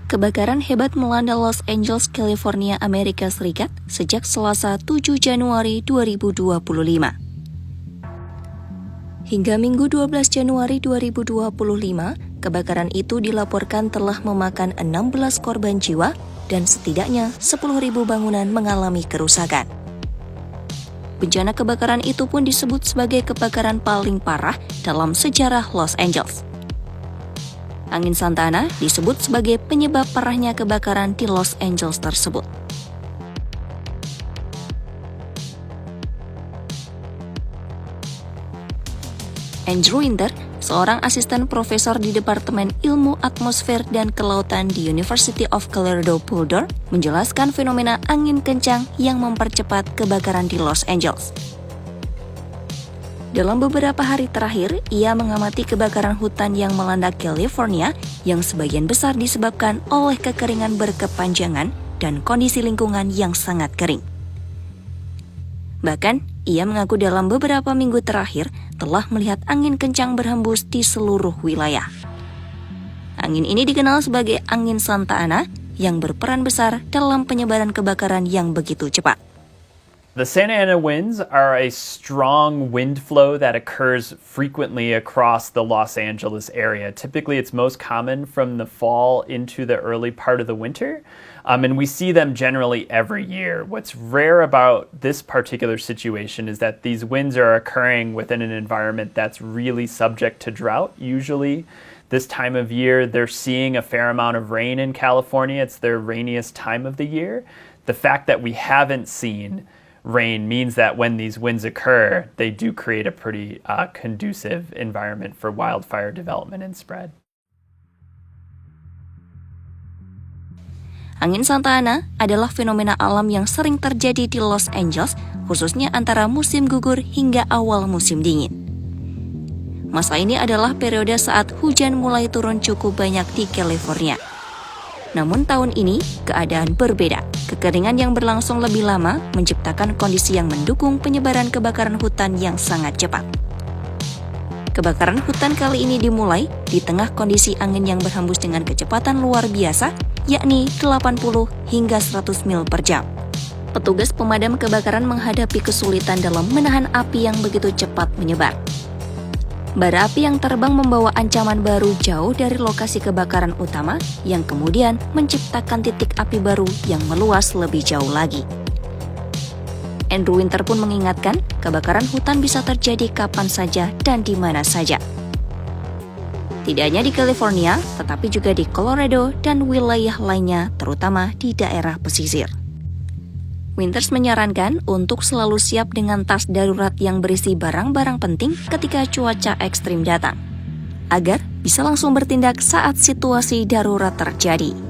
Kebakaran hebat melanda Los Angeles, California, Amerika Serikat sejak Selasa 7 Januari 2025. Hingga Minggu 12 Januari 2025, kebakaran itu dilaporkan telah memakan 16 korban jiwa dan setidaknya 10.000 bangunan mengalami kerusakan. Bencana kebakaran itu pun disebut sebagai kebakaran paling parah dalam sejarah Los Angeles. Angin Santa Ana disebut sebagai penyebab parahnya kebakaran di Los Angeles tersebut. Andrew Winter, seorang asisten profesor di Departemen Ilmu Atmosfer dan Kelautan di University of Colorado Boulder, menjelaskan fenomena angin kencang yang mempercepat kebakaran di Los Angeles. Dalam beberapa hari terakhir, ia mengamati kebakaran hutan yang melanda California yang sebagian besar disebabkan oleh kekeringan berkepanjangan dan kondisi lingkungan yang sangat kering. Bahkan, ia mengaku dalam beberapa minggu terakhir telah melihat angin kencang berhembus di seluruh wilayah. Angin ini dikenal sebagai angin Santa Ana yang berperan besar dalam penyebaran kebakaran yang begitu cepat. The Santa Ana winds are a strong wind flow that occurs frequently across the Los Angeles area. Typically, it's most common from the fall into the early part of the winter, and we see them generally every year. What's rare about this particular situation is that these winds are occurring within an environment that's really subject to drought. Usually, this time of year, they're seeing a fair amount of rain in California. It's their rainiest time of the year. The fact that we haven't seen rain means that when these winds occur, they do create a pretty conducive environment for wildfire development and spread. Angin Santa Ana adalah fenomena alam yang sering terjadi di Los Angeles, khususnya antara musim gugur hingga awal musim dingin. Masa ini adalah periode saat hujan mulai turun cukup banyak di California. Namun tahun ini, keadaan berbeda. Kekeringan yang berlangsung lebih lama menciptakan kondisi yang mendukung penyebaran kebakaran hutan yang sangat cepat. Kebakaran hutan kali ini dimulai di tengah kondisi angin yang berhembus dengan kecepatan luar biasa, yakni 80 hingga 100 mil per jam. Petugas pemadam kebakaran menghadapi kesulitan dalam menahan api yang begitu cepat menyebar. Bara api yang terbang membawa ancaman baru jauh dari lokasi kebakaran utama yang kemudian menciptakan titik api baru yang meluas lebih jauh lagi. Andrew Winter pun mengingatkan, kebakaran hutan bisa terjadi kapan saja dan di mana saja. Tidak hanya di California, tetapi juga di Colorado dan wilayah lainnya, terutama di daerah pesisir. Winters menyarankan untuk selalu siap dengan tas darurat yang berisi barang-barang penting ketika cuaca ekstrim datang, agar bisa langsung bertindak saat situasi darurat terjadi.